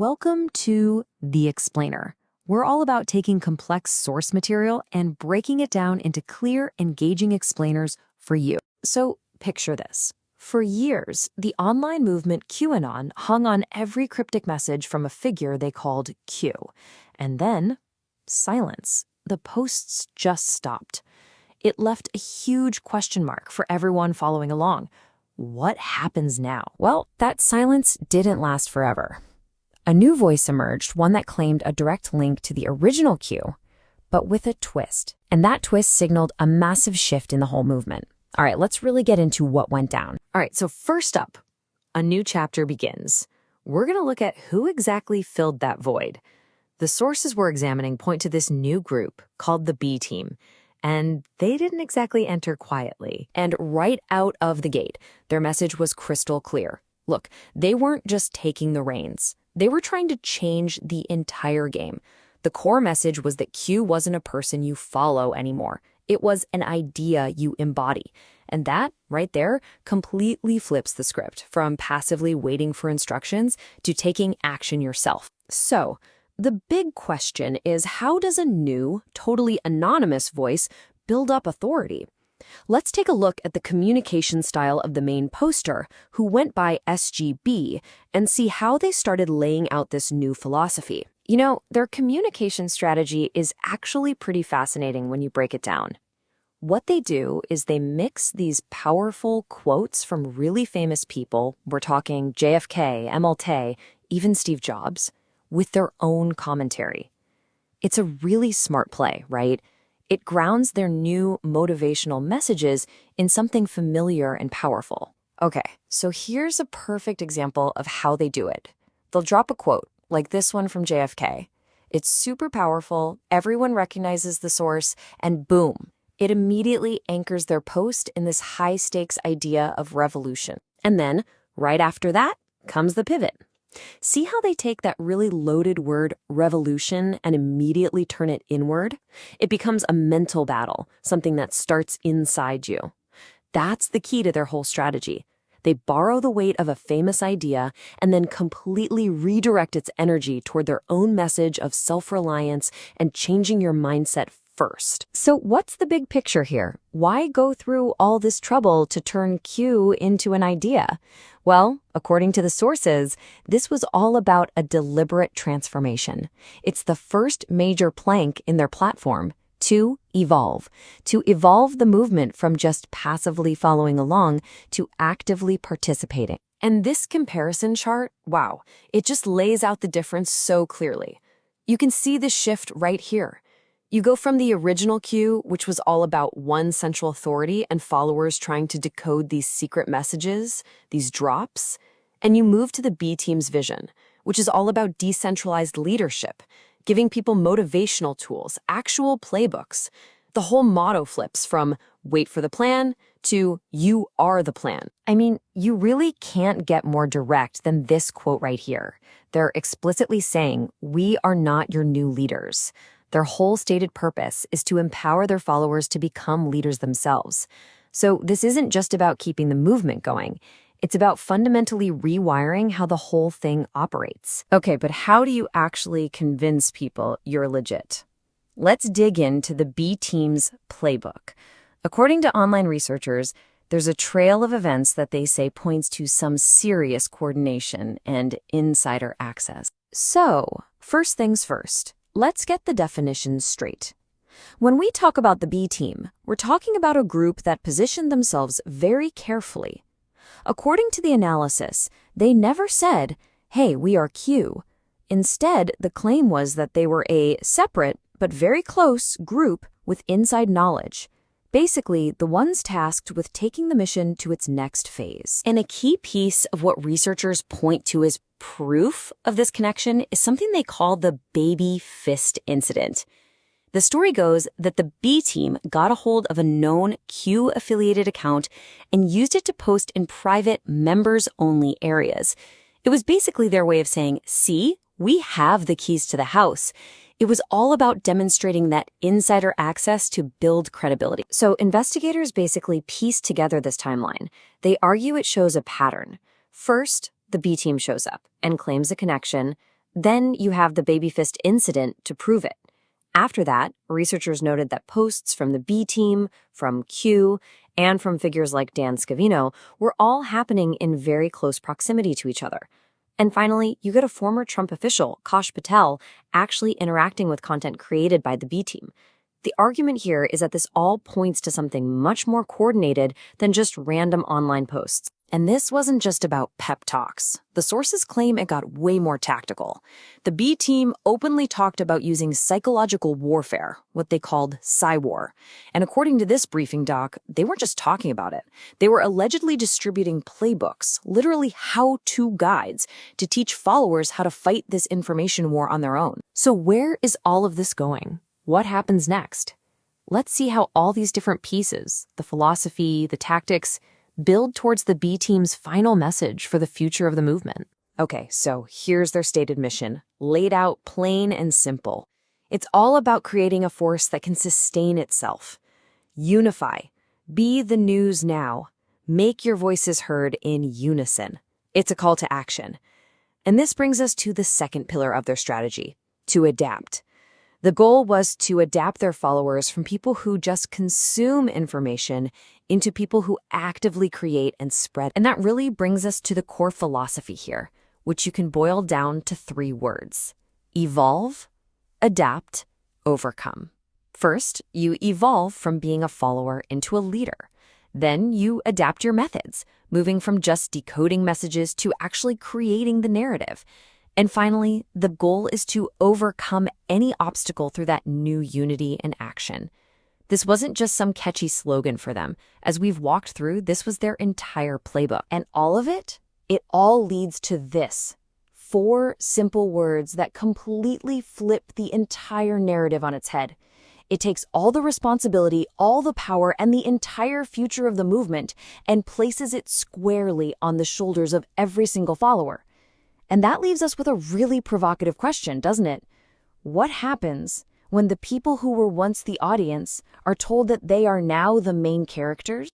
Welcome to The Explainer. We're all about taking complex source material and breaking it down into clear, engaging explainers for you. So picture this. For years, the online movement QAnon hung on every cryptic message from a figure they called Q. And then, silence. The posts just stopped. It left a huge question mark for everyone following along. What happens now? Well, that silence didn't last forever. A new voice emerged, one that claimed a direct link to the original Q, but with a twist. And that twist signaled a massive shift in the whole movement. All right, let's really get into what went down. All right, so first up, a new chapter begins. We're going to look at who exactly filled that void. The sources we're examining point to this new group called the B Team, and they didn't exactly enter quietly. And right out of the gate, their message was crystal clear. Look, they weren't just taking the reins. They were trying to change the entire game. The core message was that Q wasn't a person you follow anymore. It was an idea you embody. And that, right there, completely flips the script from passively waiting for instructions to taking action yourself. So, the big question is, how does a new, totally anonymous voice build up authority? Let's take a look at the communication style of the main poster, who went by SGB, and see how they started laying out this new philosophy. You know, their communication strategy is actually pretty fascinating when you break it down. What they do is they mix these powerful quotes from really famous people, we're talking JFK, MLK, even Steve Jobs, with their own commentary. It's a really smart play, right? It grounds their new motivational messages in something familiar and powerful. Okay, so here's a perfect example of how they do it. They'll drop a quote, like this one from JFK. It's super powerful, everyone recognizes the source, and boom, it immediately anchors their post in this high-stakes idea of revolution. And then, right after that, comes the pivot. See how they take that really loaded word revolution and immediately turn it inward? It becomes a mental battle, something that starts inside you. That's the key to their whole strategy. They borrow the weight of a famous idea and then completely redirect its energy toward their own message of self-reliance and changing your mindset first. So what's the big picture here? Why go through all this trouble to turn Q into an idea? Well, according to the sources, this was all about a deliberate transformation. It's the first major plank in their platform, to evolve the movement from just passively following along to actively participating. And this comparison chart, wow, it just lays out the difference so clearly. You can see the shift right here. You go from the original Q, which was all about one central authority and followers trying to decode these secret messages, these drops, and you move to the B Team's vision, which is all about decentralized leadership, giving people motivational tools, actual playbooks. The whole motto flips from wait for the plan to you are the plan. I mean, you really can't get more direct than this quote right here. They're explicitly saying, we are not your new leaders. Their whole stated purpose is to empower their followers to become leaders themselves. So this isn't just about keeping the movement going. It's about fundamentally rewiring how the whole thing operates. Okay, but how do you actually convince people you're legit? Let's dig into the B Team's playbook. According to online researchers, there's a trail of events that they say points to some serious coordination and insider access. So, first things first. Let's get the definitions straight. When we talk about the B Team, we're talking about a group that positioned themselves very carefully. According to the analysis, they never said, hey, we are Q. Instead, the claim was that they were a separate but very close group with inside knowledge. Basically, the ones tasked with taking the mission to its next phase. And a key piece of what researchers point to as proof of this connection is something they call the baby fist incident. The story goes that the B Team got a hold of a known Q-affiliated account and used it to post in private members-only areas. It was basically their way of saying, see, we have the keys to the house. It was all about demonstrating that insider access to build credibility. So investigators basically pieced together this timeline. They argue it shows a pattern. First, the B Team shows up and claims a connection. Then you have the baby fist incident to prove it. After that, researchers noted that posts from the B team, from Q, and from figures like Dan Scavino were all happening in very close proximity to each other. And finally, you get a former Trump official, Kash Patel, actually interacting with content created by the B team. The argument here is that this all points to something much more coordinated than just random online posts. And this wasn't just about pep talks. The sources claim it got way more tactical. The B team openly talked about using psychological warfare, what they called PsyWar. And according to this briefing doc, they weren't just talking about it. They were allegedly distributing playbooks, literally how-to guides, to teach followers how to fight this information war on their own. So where is all of this going? What happens next? Let's see how all these different pieces, the philosophy, the tactics, build towards the B team's final message for the future of the movement. Okay, so here's their stated mission, laid out plain and simple. It's all about creating a force that can sustain itself. Unify. Be the news now. Make your voices heard in unison. It's a call to action. And this brings us to the second pillar of their strategy, to adapt. The goal was to adapt their followers from people who just consume information into people who actively create and spread. And that really brings us to the core philosophy here, which you can boil down to 3 words: evolve, adapt, overcome. First, you evolve from being a follower into a leader. Then you adapt your methods, moving from just decoding messages to actually creating the narrative. And finally, the goal is to overcome any obstacle through that new unity and action. This wasn't just some catchy slogan for them. As we've walked through, this was their entire playbook. And all of it all leads to this: 4 simple words that completely flip the entire narrative on its head. It takes all the responsibility, all the power, and the entire future of the movement and places it squarely on the shoulders of every single follower. And that leaves us with a really provocative question, doesn't it? What happens when the people who were once the audience are told that they are now the main characters?